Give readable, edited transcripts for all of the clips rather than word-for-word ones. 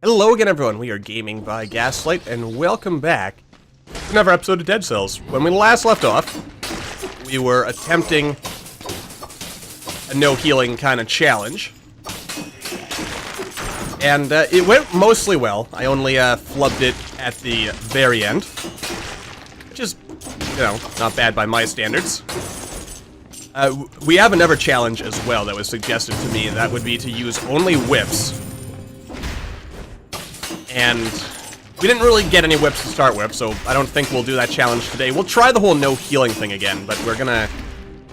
Hello again, everyone. We are Gaming by Gaslight, and welcome back to another episode of Dead Cells. When we last left off, we were attempting a no-healing kind of challenge. And it went mostly well. I only flubbed it at the very end, which is, you know, not bad by my standards. We have another challenge as well that was suggested to me, and that would be to use only whips. And we didn't really get any whips to start with, so I don't think we'll do that challenge today. We'll try the whole no healing thing again, but we're gonna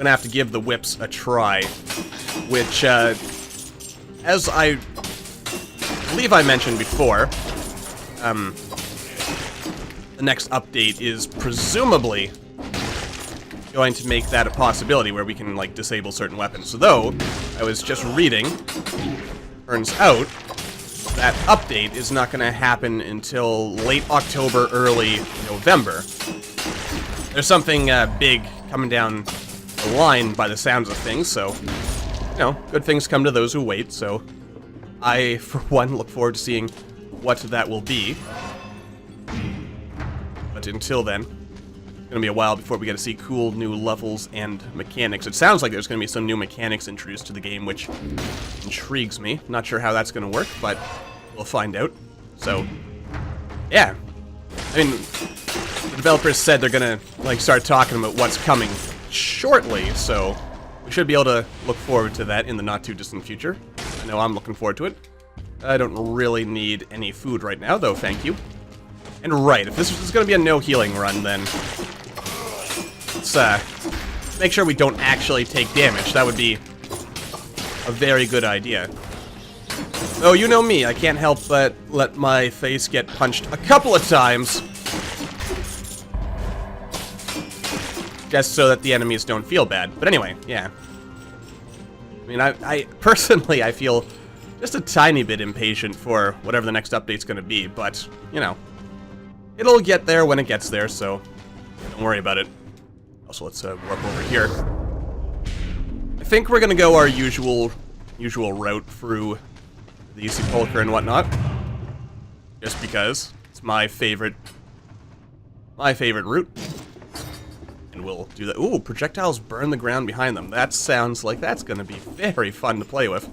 have to give the whips a try, which, as I believe I mentioned before, the next update is presumably going to make that a possibility where we can, like, disable certain weapons. So, though, I was just reading, turns out that update is not going to happen until late October, early November. There's something big coming down the line by the sounds of things, so, you know, good things come to those who wait, so I, for one, look forward to seeing what that will be. But until then, it's going to be a while before we get to see cool new levels and mechanics. It sounds like there's going to be some new mechanics introduced to the game, which intrigues me. Not sure how that's going to work, but we'll find out. So, yeah. I mean, the developers said they're going to, like, start talking about what's coming shortly, so we should be able to look forward to that in the not-too-distant future. I know I'm looking forward to it. I don't really need any food right now, though, thank you. And right, if this is going to be a no-healing run, then let's make sure we don't actually take damage. That would be a very good idea. Oh, you know me, I can't help but let my face get punched a couple of times, just so that the enemies don't feel bad. But anyway, yeah. I mean, I personally, I feel just a tiny bit impatient for whatever the next update's gonna be, but, you know, it'll get there when it gets there, so don't worry about it. Also, let's warp over here. I think we're gonna go our usual route through the sepulcher and whatnot, just because it's my favorite route. And we'll do that. Ooh, projectiles burn the ground behind them. That sounds like that's gonna be very fun to play with.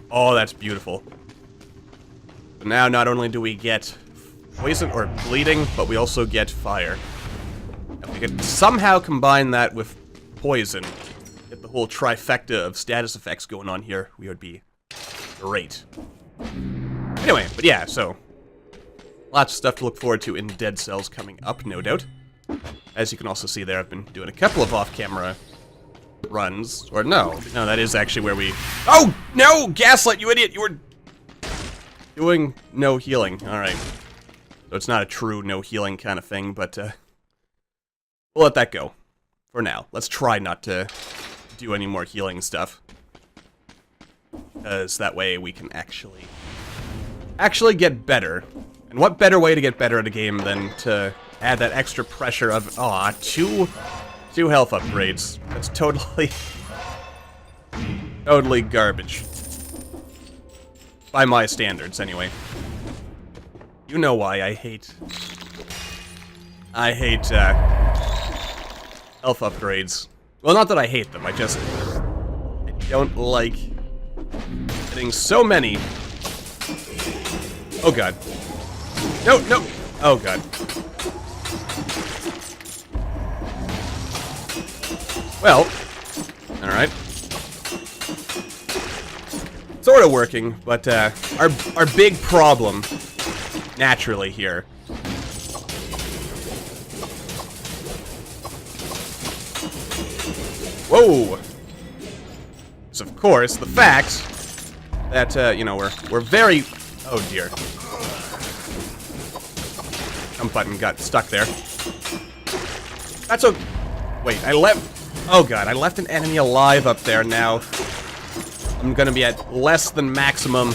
Oh, that's beautiful. But now, not only do we get poison or bleeding, but we also get fire. If we could somehow combine that with poison, get the whole trifecta of status effects going on here, we would be great. Anyway, but yeah, so lots of stuff to look forward to in Dead Cells coming up, no doubt. As you can also see there, I've been doing a couple of off-camera runs. Or no, that is actually where we... Oh, no! Gaslight, you idiot! You were doing no healing. Alright. So it's not a true no healing kind of thing, but we'll let that go for now. Let's try not to do any more healing stuff, because that way we can actually get better. And what better way to get better at a game than to add that extra pressure of, aw, two health upgrades. That's totally garbage. By my standards, anyway. You know why I hate health upgrades. Well, not that I hate them, I don't like getting so many. Oh god. No, no! Oh god. Well, alright. Sort of working, but our big problem, naturally, here whoa! is, of course, the fact that, you know, we're very... Oh, dear. Jump button got stuck there. That's okay. Wait, I left... Oh, God, I left an enemy alive up there now. I'm gonna be at less than maximum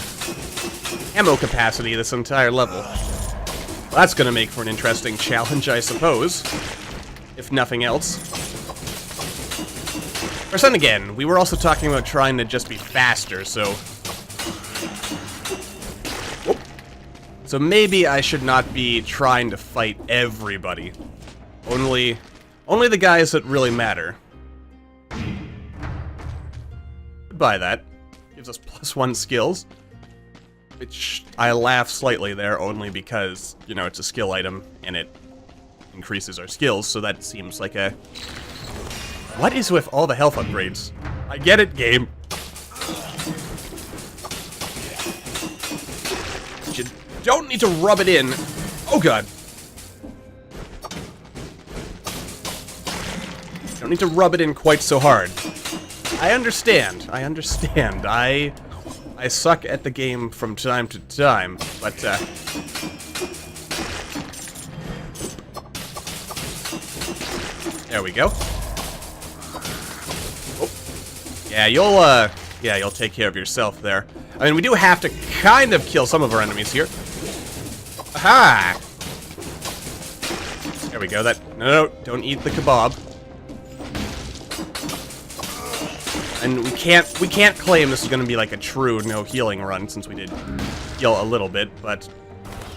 ammo capacity this entire level. Well, that's gonna make for an interesting challenge, I suppose. If nothing else. Or then again, we were also talking about trying to just be faster, so... Whoop. So maybe I should not be trying to fight everybody. Only the guys that really matter. Goodbye, that. Gives us +1 skills. Which I laugh slightly there, only because, you know, it's a skill item, and it increases our skills, so that seems like a... What is with all the health upgrades? I get it, game. You don't need to rub it in. Oh, God. Don't need to rub it in quite so hard. I understand. I understand. I suck at the game from time to time, but, there we go. Oh. Yeah, you'll take care of yourself there. I mean, we do have to kind of kill some of our enemies here. Aha! There we go. No, don't eat the kebab. And we can't claim this is going to be like a true no healing run, since we did heal a little bit, but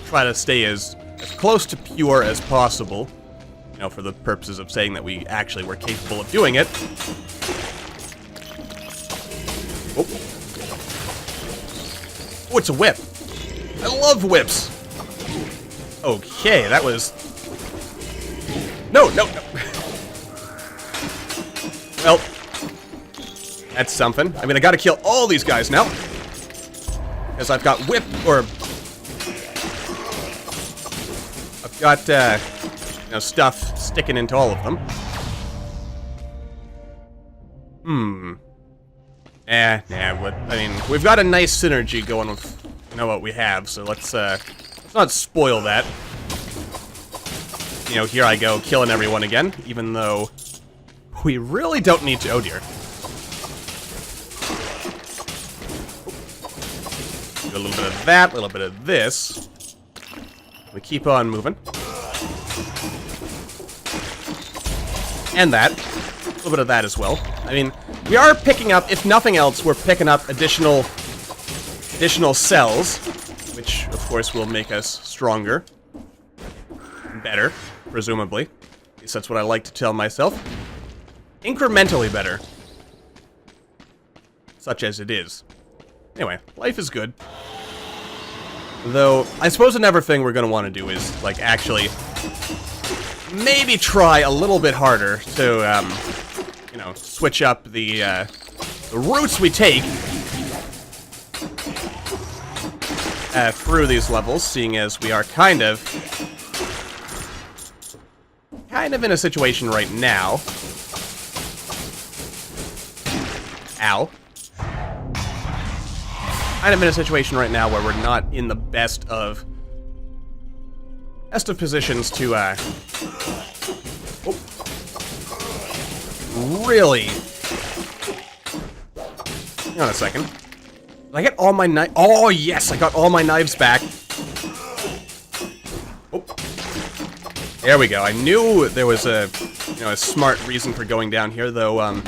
try to stay as close to pure as possible, you know, for the purposes of saying that we actually were capable of doing it. Oh, oh, it's a whip. I love whips. Okay, that was... No. Well, that's something. I mean, I gotta kill all these guys now. Because I've got whip, or... I've got, you know, stuff sticking into all of them. I mean, we've got a nice synergy going with, you know, what we have, so let's not spoil that. You know, here I go, killing everyone again, even though we really don't need to. Oh, dear. Do a little bit of that, a little bit of this. We keep on moving. And that. A little bit of that as well. I mean, we are picking up, if nothing else, we're picking up additional cells, which, of course, will make us stronger. Better, presumably. At least that's what I like to tell myself. Incrementally better. Such as it is. Anyway, life is good. Though, I suppose another thing we're going to want to do is, like, actually maybe try a little bit harder to, you know, switch up the routes we take through these levels, seeing as we are kind of in a situation right now. Ow. Kind of in a situation right now where we're not in the best of positions to, really? Hang on a second. Did I get all my knives? Oh, yes, I got all my knives back. Oh. There we go. I knew there was a, you know, a smart reason for going down here, though,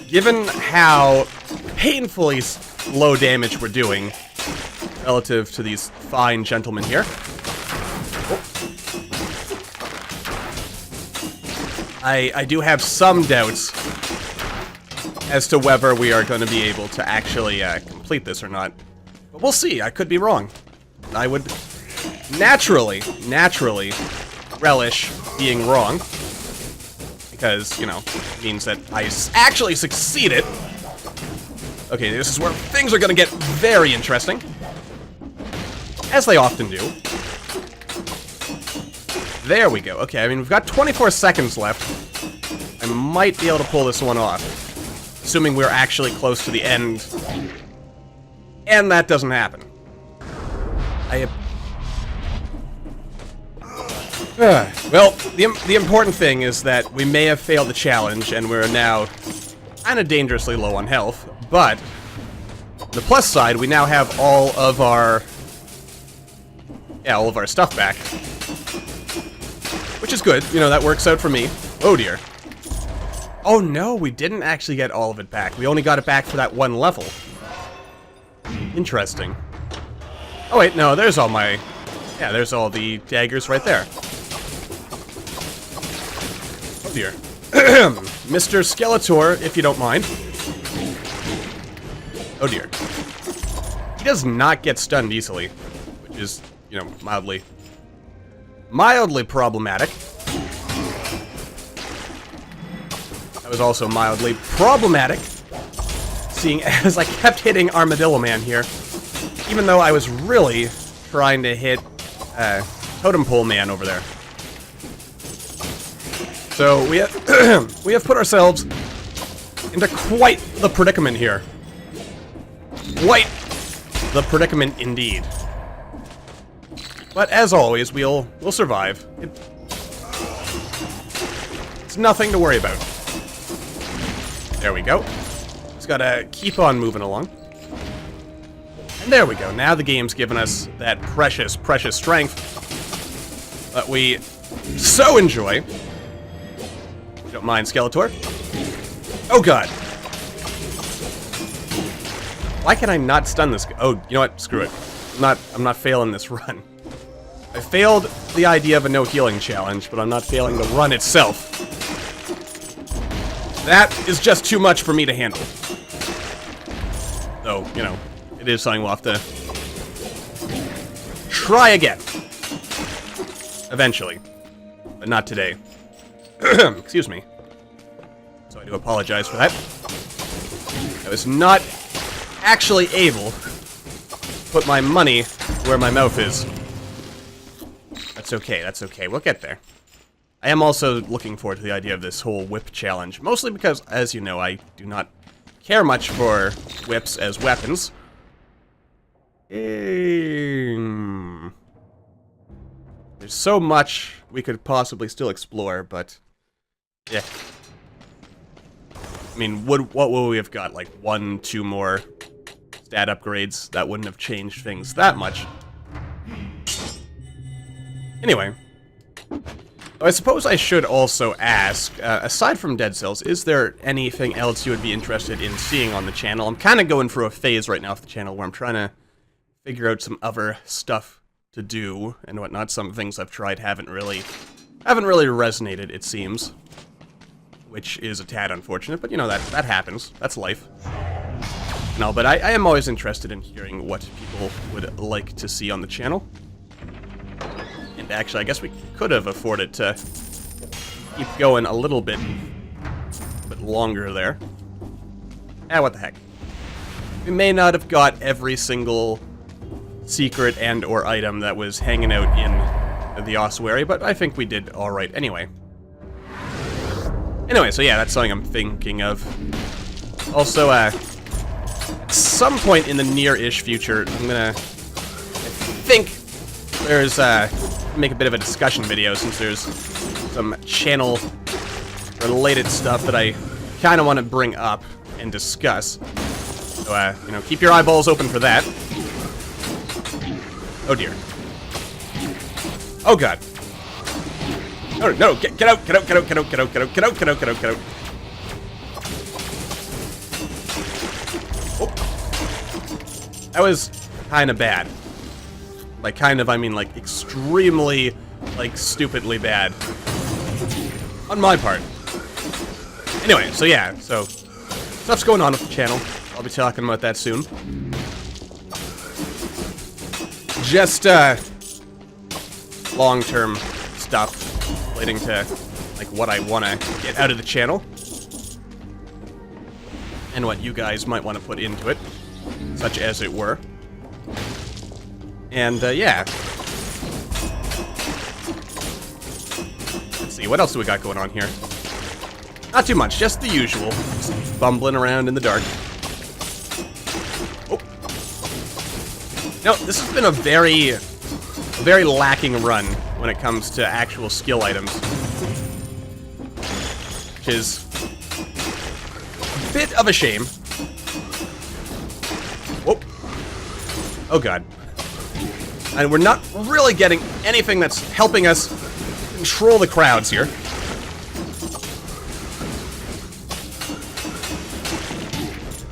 given how painfully low damage we're doing relative to these fine gentlemen here. Oh. I do have some doubts as to whether we are going to be able to actually complete this or not. But we'll see. I could be wrong. I would naturally relish being wrong. Because, you know, it means that I actually succeeded. Okay, this is where things are going to get very interesting. As they often do. There we go. Okay, I mean, we've got 24 seconds left. I might be able to pull this one off. Assuming we're actually close to the end. And that doesn't happen. Well, the important thing is that we may have failed the challenge, and we're now kind of dangerously low on health, but on the plus side, we now have all of our stuff back. Which is good, you know, that works out for me. Oh dear. Oh no, we didn't actually get all of it back. We only got it back for that one level. Interesting. Oh wait, no, there's all my... Yeah, there's all the daggers right there. Oh dear. Mr. Skeletor, if you don't mind. Oh dear. He does not get stunned easily, which is, you know, mildly problematic. That was also mildly problematic, seeing as I kept hitting Armadillo Man here, even though I was really trying to hit Totem Pole Man over there. So we have we have put ourselves into quite the predicament here. Quite the predicament indeed. But as always, we'll survive. It's nothing to worry about. There we go. Just gotta keep on moving along. And there we go. Now the game's given us that precious, precious strength that we so enjoy. Don't mind, Skeletor. Oh god. Why can I not stun this guy? Oh, you know what? Screw it. I'm not failing this run. I failed the idea of a no healing challenge, but I'm not failing the run itself. That is just too much for me to handle. Though, you know, it is something we'll have to try again. Eventually. But not today. Excuse me. So I do apologize for that. I was not actually able to put my money where my mouth is. That's okay, that's okay. We'll get there. I am also looking forward to the idea of this whole whip challenge, mostly because, as you know, I do not care much for whips as weapons. There's so much we could possibly still explore, but yeah. I mean, what would we have got? Like 1, 2 more stat upgrades? That wouldn't have changed things that much. Anyway. I suppose I should also ask, aside from Dead Cells, is there anything else you would be interested in seeing on the channel? I'm kind of going through a phase right now with the channel where I'm trying to figure out some other stuff to do and whatnot. Some things I've tried haven't really resonated, it seems. Which is a tad unfortunate, but you know, that happens. That's life. No, but I am always interested in hearing what people would like to see on the channel. And actually, I guess we could have afforded to keep going a little bit longer there. Ah, what the heck. We may not have got every single secret and or item that was hanging out in the ossuary, but I think we did alright anyway. Anyway, so yeah, that's something I'm thinking of. Also, at some point in the near-ish future, I'm gonna... I think there's, make a bit of a discussion video, since there's some channel-related stuff that I kind of want to bring up and discuss. So, you know, keep your eyeballs open for that. Oh dear. Oh god. No, no, get out, get out, get out, get out, get out, get out, get out, get out, get out, get out. Oh. That was kind of bad. Like, kind of, I mean, like, extremely, like, stupidly bad. On my part. Anyway, so yeah, so stuff's going on with the channel. I'll be talking about that soon. Just, long-term stuff relating to, like, what I want to get out of the channel. And what you guys might want to put into it, such as it were. And, yeah. Let's see, what else do we got going on here? Not too much, just the usual. Just bumbling around in the dark. Oh. No, this has been a very lacking run when it comes to actual skill items. Which is a bit of a shame. Whoop. Oh god. And we're not really getting anything that's helping us control the crowds here.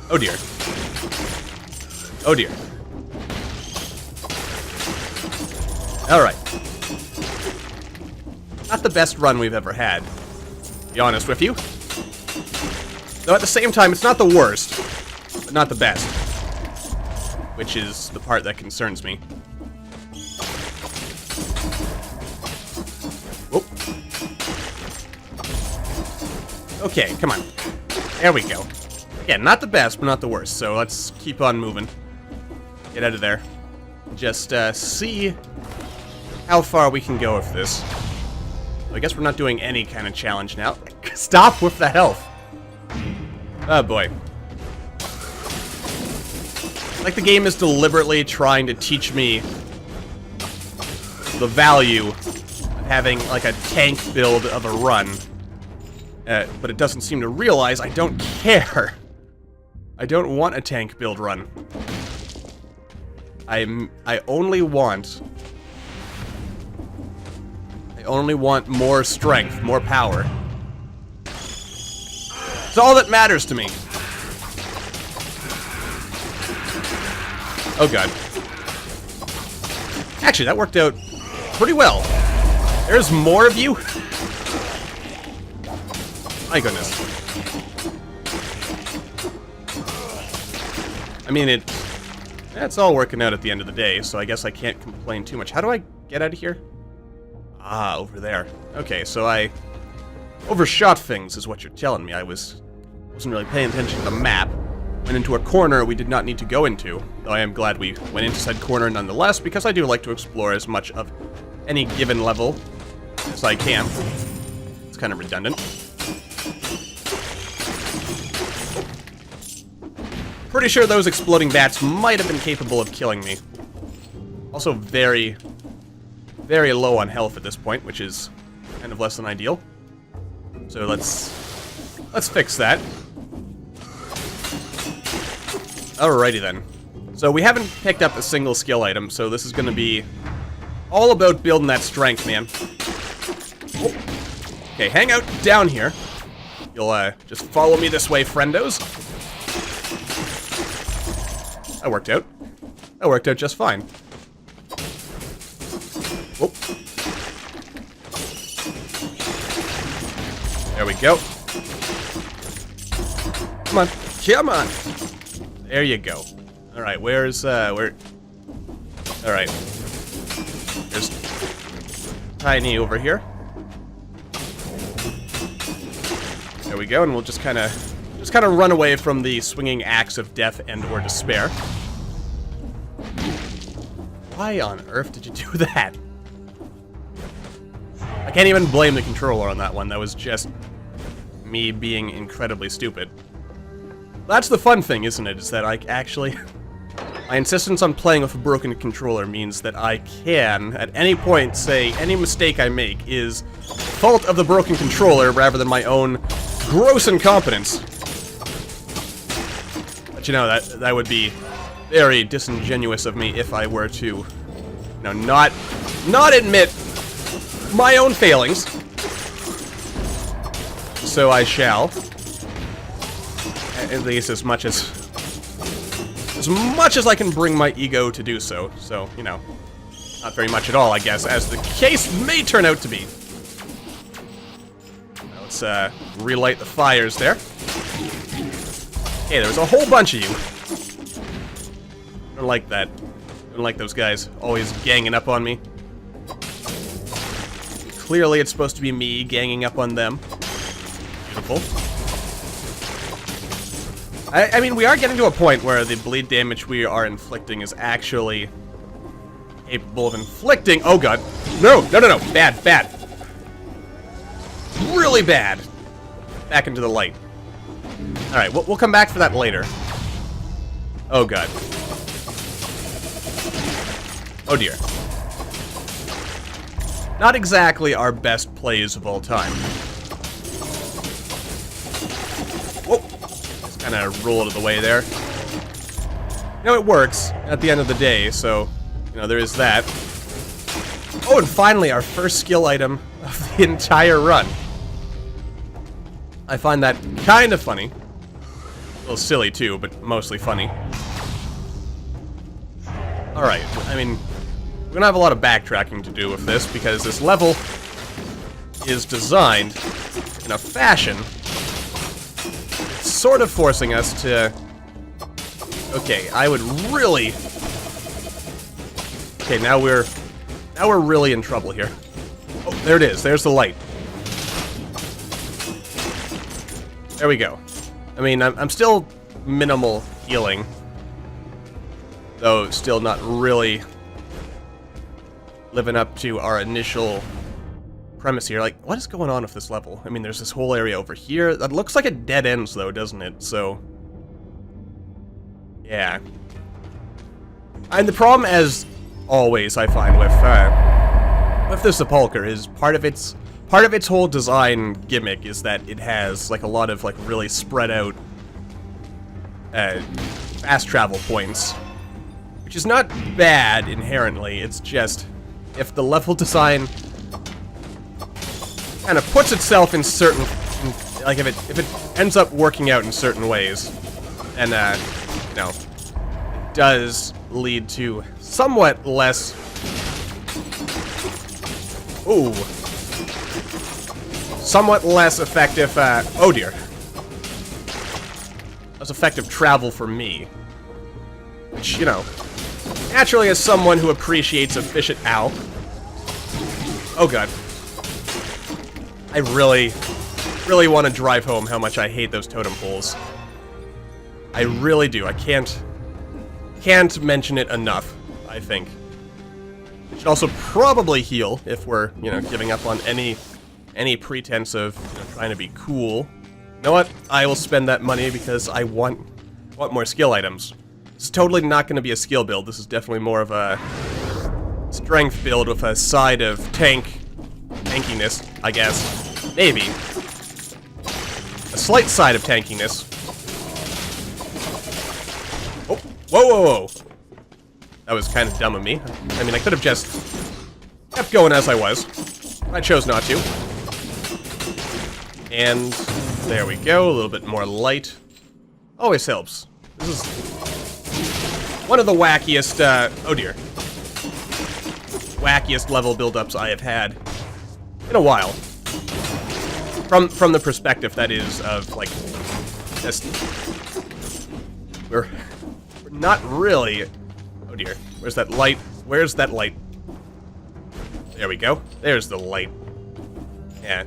Oh dear. Oh dear. Alright. Not the best run we've ever had, to be honest with you. Though at the same time, it's not the worst, but not the best. Which is the part that concerns me. Whoop. Okay, come on. There we go. Yeah, not the best, but not the worst, so let's keep on moving. Get out of there. Just, see how far we can go with this. I guess we're not doing any kind of challenge now. Stop with the health! Oh boy. Like the game is deliberately trying to teach me the value of having, like, a tank build of a run. But it doesn't seem to realize I don't care. I don't want a tank build run. I only want more strength, more power. It's all that matters to me. Oh god. Actually, that worked out pretty well. There's more of you? My goodness. I mean, it's all working out at the end of the day, so I guess I can't complain too much. How do I get out of here? Ah, over there. Okay, so I overshot things, is what you're telling me. I wasn't really paying attention to the map. Went into a corner we did not need to go into, though I am glad we went into said corner nonetheless, because I do like to explore as much of any given level as I can. It's kind of redundant. Pretty sure those exploding bats might have been capable of killing me. Also very, very low on health at this point, which is kind of less than ideal. So let's fix that. Alrighty then. So we haven't picked up a single skill item, so this is going to be all about building that strength, man. Oh. Okay, hang out down here. You'll just follow me this way, friendos. That worked out. That worked out just fine. Whoop. There we go. Come on. Come on. There you go. Alright, where's, where... Alright. There's Tiny over here. There we go, and we'll just kind of run away from the swinging axe of death and or despair. Why on earth did you do that? I can't even blame the controller on that one. That was just me being incredibly stupid. That's the fun thing, isn't it? Is that I actually... My insistence on playing with a broken controller means that I can, at any point, say any mistake I make is fault of the broken controller rather than my own gross incompetence. But you know, that would be very disingenuous of me if I were to, you know, not admit my own failings. So I shall. At least as much as I can bring my ego to do so. So, you know, not very much at all, I guess, as the case may turn out to be. Now let's relight the fires there. Okay, there's a whole bunch of you. I don't like that. I don't like those guys always ganging up on me. Clearly it's supposed to be me ganging up on them. Beautiful. I mean, we are getting to a point where the bleed damage we are inflicting is actually capable of inflicting... Oh god. No, no, no, no. Bad, bad. Really bad. Back into the light. Alright, we'll come back for that later. Oh god. Oh dear. Not exactly our best plays of all time. Whoa. Just kind of roll out of the way there. You know, it works at the end of the day, so, you know, there is that. Oh, and finally, our first skill item of the entire run. I find that kind of funny. A little silly, too, but mostly funny. Alright, I mean, gonna have a lot of backtracking to do with this, because this level is designed in a fashion sort of forcing us to... Okay, I would really... Okay, now we're really in trouble here. Oh, there it is. There's the light. There we go. I mean, I'm still minimal healing, though still not really living up to our initial premise here. Like, what is going on with this level? I mean, there's this whole area over here. That looks like it dead ends, though, doesn't it? So, yeah. And the problem, as always, I find with the sepulcher is part of its whole design gimmick is that it has like a lot of like really spread out fast travel points, which is not bad inherently. It's just if the level design kind of puts itself in certain, like if it ends up working out in certain ways, and you know, it does lead to somewhat less. Ooh. Somewhat less effective, oh dear. Less effective travel for me. Which, you know, naturally as someone who appreciates efficient... Ow. Oh god. I really want to drive home how much I hate those totem poles. I really do. I can't mention it enough, I think. We should also probably heal if we're, you know, giving up on any pretense of, you know, trying to be cool. You know what? I will spend that money because I want more skill items. This is totally not going to be a skill build. This is definitely more of a strength build with a side of tankiness, I guess. Maybe. A slight side of tankiness. Oh, whoa. That was kind of dumb of me. I mean, I could have just kept going as I was. I chose not to. And there we go, a little bit more light. Always helps. This is one of the wackiest, oh dear. Wackiest level build-ups I have had in a while. From the perspective, that is, of, like, just... We're not really... Oh dear, where's that light? Where's that light? There we go. There's the light. Yeah.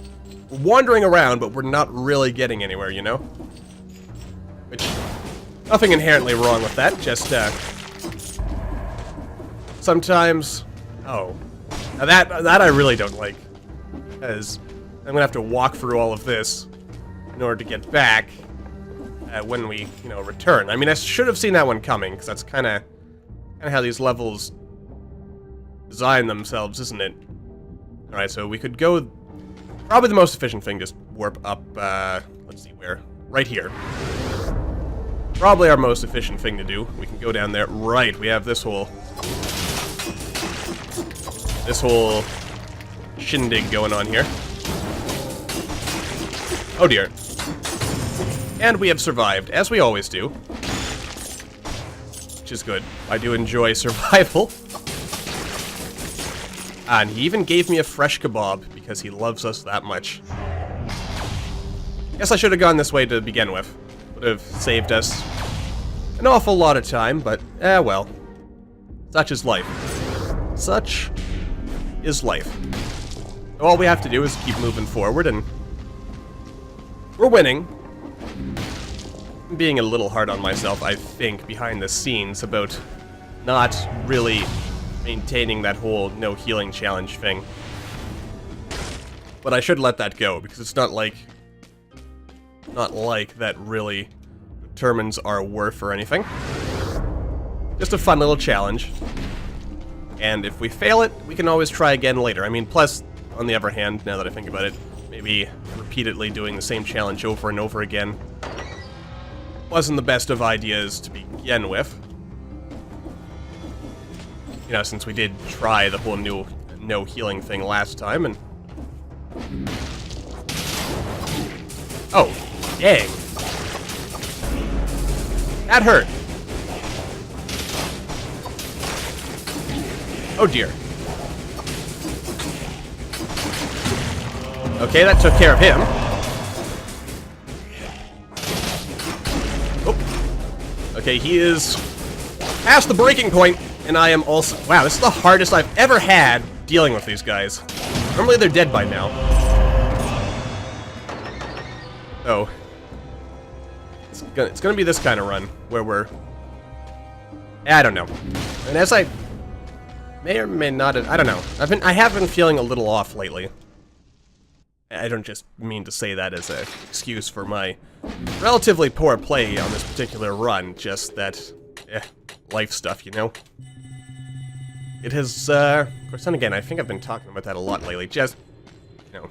We're wandering around, but we're not really getting anywhere, you know? Which, nothing inherently wrong with that, just, sometimes... Oh. Now that I really don't like. Because I'm gonna have to walk through all of this in order to get back when we, you know, return. I mean, I should have seen that one coming, because that's kind of how these levels design themselves, isn't it? Alright, so we could go... Probably the most efficient thing, just warp up, let's see where. Right here. Probably our most efficient thing to do. We can go down there. Right, we have this whole shindig going on here. Oh dear. And we have survived, as we always do. Which is good. I do enjoy survival. And he even gave me a fresh kebab because he loves us that much. Guess I should have gone this way to begin with. Would have saved us an awful lot of time, but, well. Such is life. Such is life. All we have to do is keep moving forward, and we're winning. I'm being a little hard on myself, I think, behind the scenes about not really maintaining that whole no healing challenge thing. But I should let that go, because it's not like that really determines our worth or anything. Just a fun little challenge. And if we fail it, we can always try again later. I mean, plus, on the other hand, now that I think about it, maybe repeatedly doing the same challenge over and over again wasn't the best of ideas to begin with. You know, since we did try the whole no healing thing last time, and... Oh, dang. That hurt. Oh dear. Okay, that took care of him. Oh. Okay, he is past the breaking point, and I am also... Wow, this is the hardest I've ever had dealing with these guys. Normally they're dead by now. Oh. It's gonna be this kind of run, where we're... I don't know. And as I may or may not have... I don't know. I have been feeling a little off lately. I don't just mean to say that as an excuse for my relatively poor play on this particular run, just that, life stuff, you know? It has, of course, then again, I think I've been talking about that a lot lately, just, you know,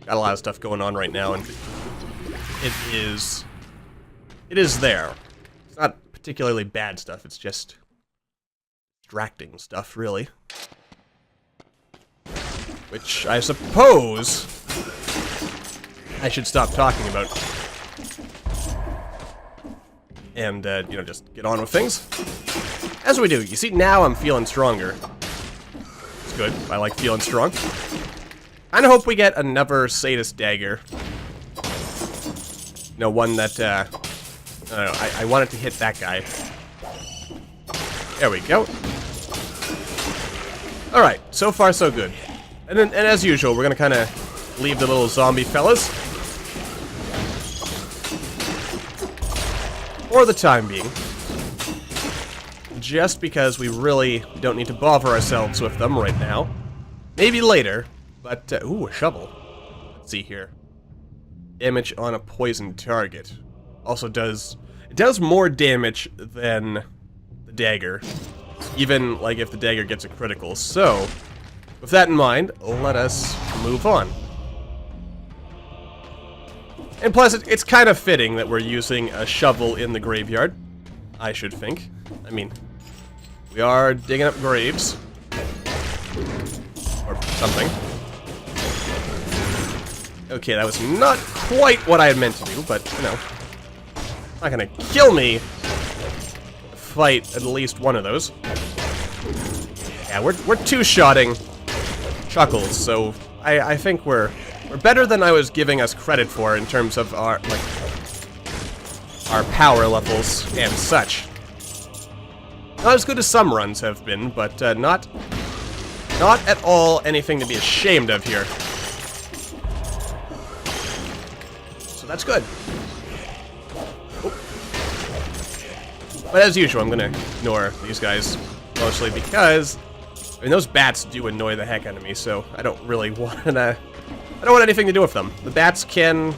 got a lot of stuff going on right now, and it is there. It's not particularly bad stuff, it's just distracting stuff, really. Which I suppose I should stop talking about. And, you know, just get on with things. As we do. You see, now I'm feeling stronger. It's good. I like feeling strong. I hope we get another sadist dagger. No, one that, I don't know, I wanted to hit that guy. There we go. Alright, so far so good. And as usual, we're gonna kind of leave the little zombie fellas for the time being, just because we really don't need to bother ourselves with them right now. Maybe later, but ooh, a shovel. Let's see here. Damage on a poisoned target. Also does more damage than the dagger, even like if the dagger gets a critical. So, with that in mind, let us move on. And plus, it's kind of fitting that we're using a shovel in the graveyard, I should think. I mean, we are digging up graves. Or something. Okay, that was not quite what I had meant to do, but, you know, not gonna kill me. Fight at least one of those. Yeah, we're two-shotting Chuckles, so I think we're better than I was giving us credit for in terms of our power levels and such. Not as good as some runs have been, but not at all anything to be ashamed of here. So that's good. Oh. But as usual, I'm gonna ignore these guys mostly because, I mean, those bats do annoy the heck out of me, so I don't really want to... I don't want anything to do with them. The bats can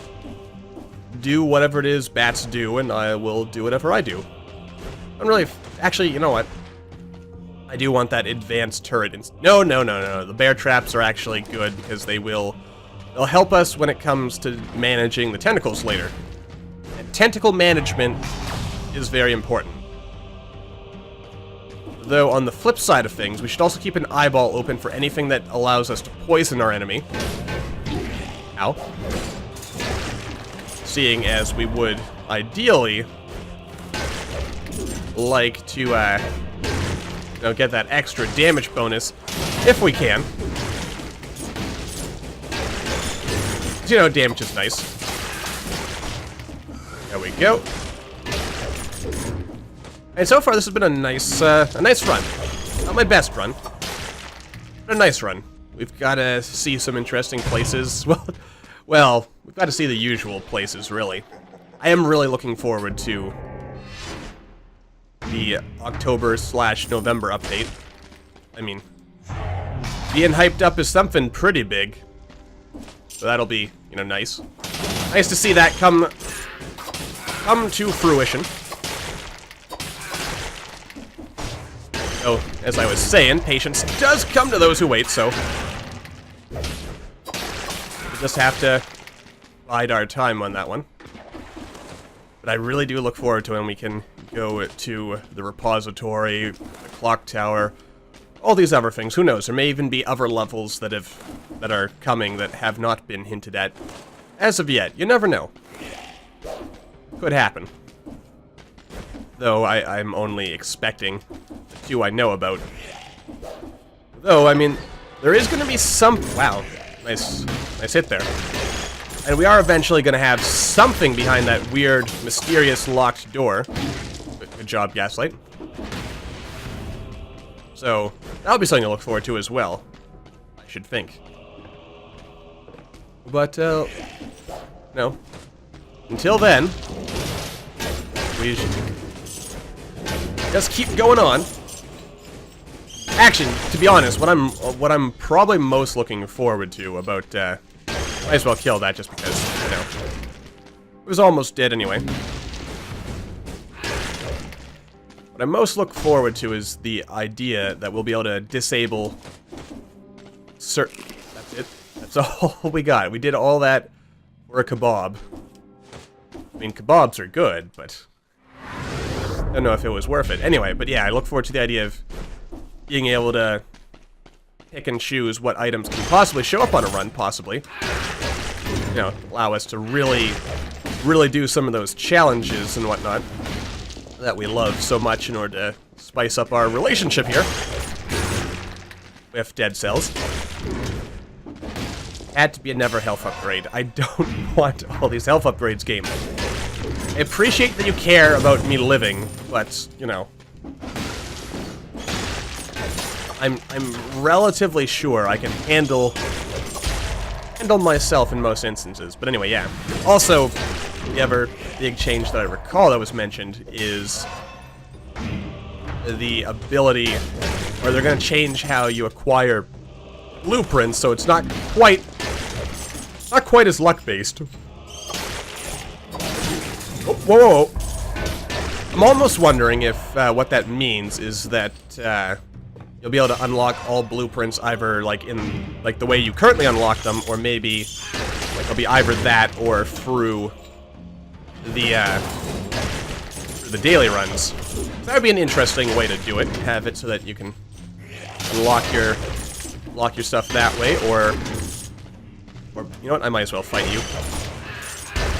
do whatever it is bats do, and I will do whatever I do. I'm really... Actually, you know what? I do want that advanced turret. No. The bear traps are actually good because they'll help us when it comes to managing the tentacles later. And tentacle management is very important. Though, on the flip side of things, we should also keep an eyeball open for anything that allows us to poison our enemy. Ow. Seeing as we would, ideally, like to, you know, get that extra damage bonus, if we can. You know, damage is nice. There we go. And so far, this has been a nice run. Not my best run, but a nice run. We've got to see some interesting places. Well, we've got to see the usual places, really. I am really looking forward to the October/November update. I mean, being hyped up is something pretty big. So that'll be, you know, nice. Nice to see that come to fruition. Oh, as I was saying, patience does come to those who wait, so we just have to bide our time on that one. But I really do look forward to when we can go to the repository, the clock tower, all these other things. Who knows? There may even be other levels that are coming that have not been hinted at as of yet. You never know. Could happen. Though I'm only expecting the two I know about. Though, I mean, there is going to be some... Wow, nice hit there. And we are eventually going to have something behind that weird, mysterious locked door. Good job, Gaslight. So, that'll be something to look forward to as well, I should think. But, no. Until then, we should just keep going on. Actually, to be honest, what I'm probably most looking forward to about, might as well kill that just because, you know, it was almost dead anyway. What I most look forward to is the idea that we'll be able to disable certain... That's it. That's all we got. We did all that for a kebab. I mean, kebabs are good, but I don't know if it was worth it. Anyway, but yeah, I look forward to the idea of being able to pick and choose what items can possibly show up on a run, possibly. You know, allow us to really do some of those challenges and whatnot that we love so much in order to spice up our relationship here with dead cells. Had to be a never health upgrade. I don't want all these health upgrades, game. I appreciate that you care about me living, but, you know, I'm relatively sure I can handle myself in most instances. But anyway, yeah. Also, the other big change that I recall that was mentioned is the ability, or they're going to change how you acquire blueprints, so it's not quite as luck-based. Oh, whoa, whoa. I'm almost wondering if what that means is that you'll be able to unlock all blueprints either like in the way you currently unlock them, or maybe like it'll be either that or through the daily runs. So that would be an interesting way to do it. Have it so that you can unlock your stuff that way, or you know what? I might as well fight you.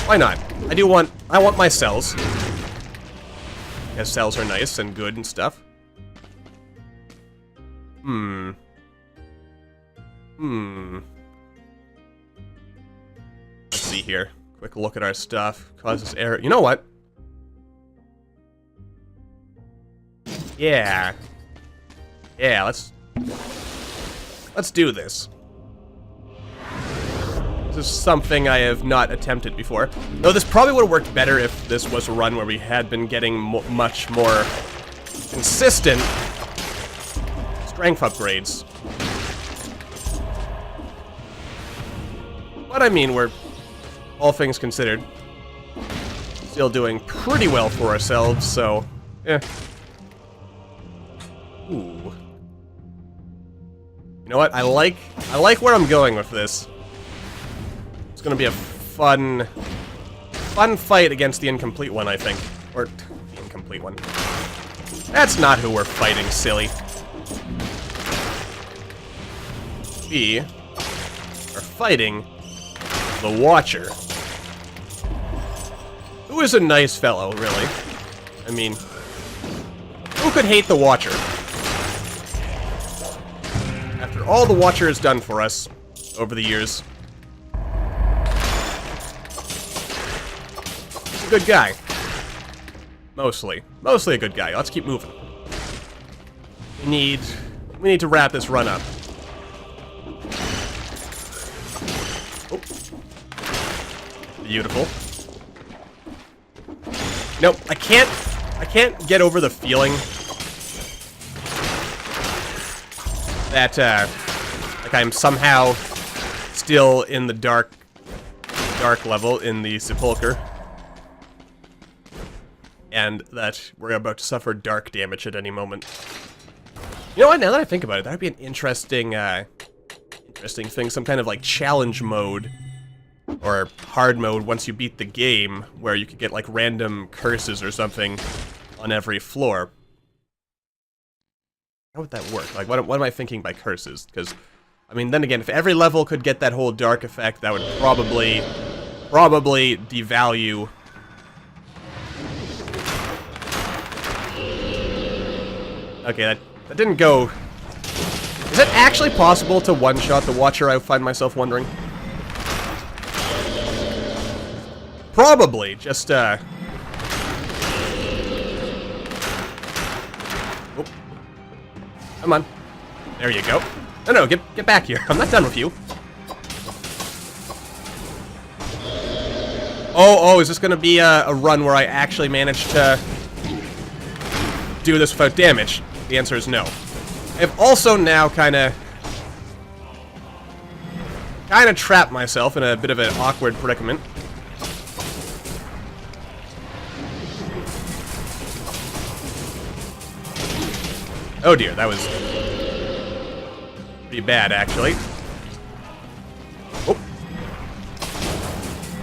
Why not? I want my cells. Because cells are nice and good and stuff. Let's see here. Quick look at our stuff. Causes error. You know what? Yeah. Yeah, let's do this. This is something I have not attempted before. Though this probably would have worked better if this was a run where we had been getting much more consistent strength upgrades. But I mean, we're, all things considered, still doing pretty well for ourselves, so, eh. Ooh. You know what? I like where I'm going with this. It's gonna be a fun fight against the incomplete one, I think. Or, the incomplete one. That's not who we're fighting, silly. We are fighting the Watcher. Who is a nice fellow, really. I mean, who could hate the Watcher? After all the Watcher has done for us over the years. He's a good guy. Mostly a good guy. Let's keep moving. We need to wrap this run up. Oh. Beautiful. Nope, I can't get over the feeling that like I'm somehow still in the dark level in the sepulcher, and that we're about to suffer dark damage at any moment. You know what? Now that I think about it, that'd be an interesting thing. Some kind of like challenge mode or hard mode once you beat the game, where you could get like random curses or something on every floor. How would that work? Like, what am I thinking by curses? Because, I mean, then again, if every level could get that whole dark effect, that would probably devalue. Okay, that didn't go Is it actually possible to one-shot the Watcher, I find myself wondering? Probably, just, Oh. Come on. There you go. No, get back here. I'm not done with you. Oh, is this gonna be a run where I actually manage to do this without damage? The answer is no. I've also now kinda trapped myself in a bit of an awkward predicament. Oh dear, that was pretty bad, actually. Oh.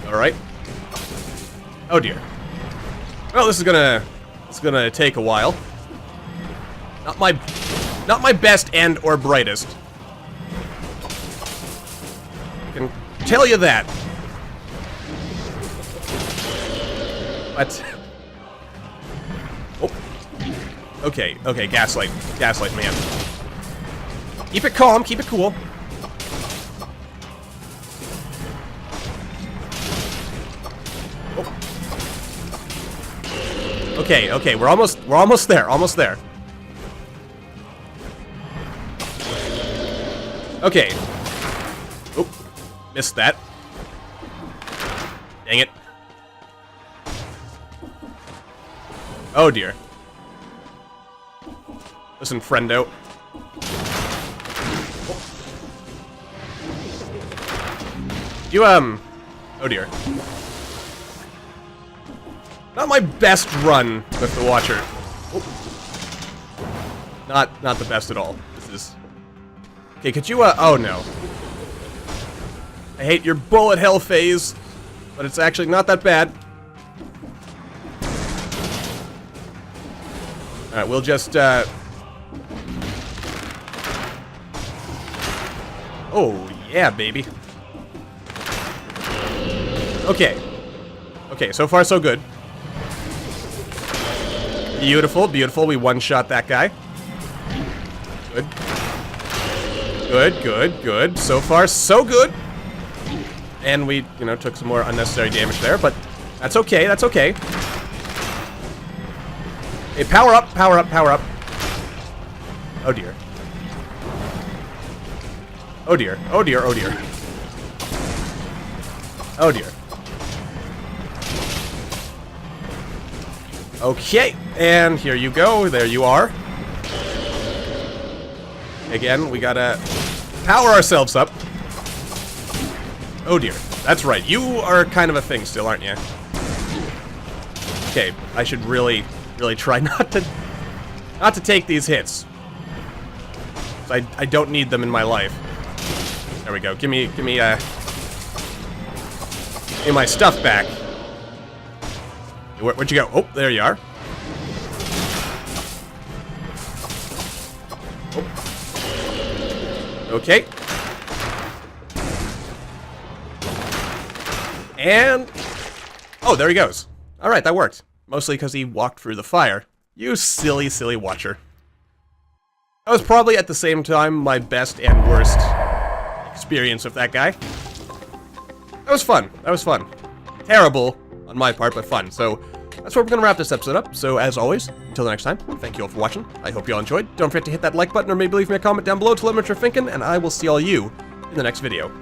Alright. Oh dear. Well, this is gonna take a while. Not my best and or brightest. I can tell you that. But oh. Okay, Gaslight, man. Keep it calm, keep it cool. Oh. Okay, we're almost there. Okay. Oh, missed that. Dang it. Oh dear. Listen, friendo. You, oh dear. Not my best run with the Watcher. Oh. Not the best at all. This is... Okay, could you, oh no. I hate your bullet hell phase, but it's actually not that bad. Alright, we'll just, Oh, yeah, baby. Okay. Okay, so far so good. Beautiful, beautiful. We one-shot that guy. Good. So far, so good. And we, you know, took some more unnecessary damage there, but that's okay, that's okay. Hey, power up. Oh dear. Oh dear. Okay, and here you go. There you are. Again, we gotta power ourselves up. Oh dear. That's right. You are kind of a thing still, aren't you? Okay, I should really try not to take these hits. I don't need them in my life. There we go. Give me my stuff back. Where'd you go? Oh, there you are. Oh. Okay. And... oh, there he goes. Alright, that worked. Mostly because he walked through the fire. You silly, silly Watcher. That was probably at the same time my best and worst experience with that guy. That was fun. Terrible on my part, but fun. So that's where we're going to wrap this episode up. So as always, until the next time, thank you all for watching. I hope you all enjoyed. Don't forget to hit that like button or maybe leave me a comment down below to let me know what you're thinking, and I will see all you in the next video.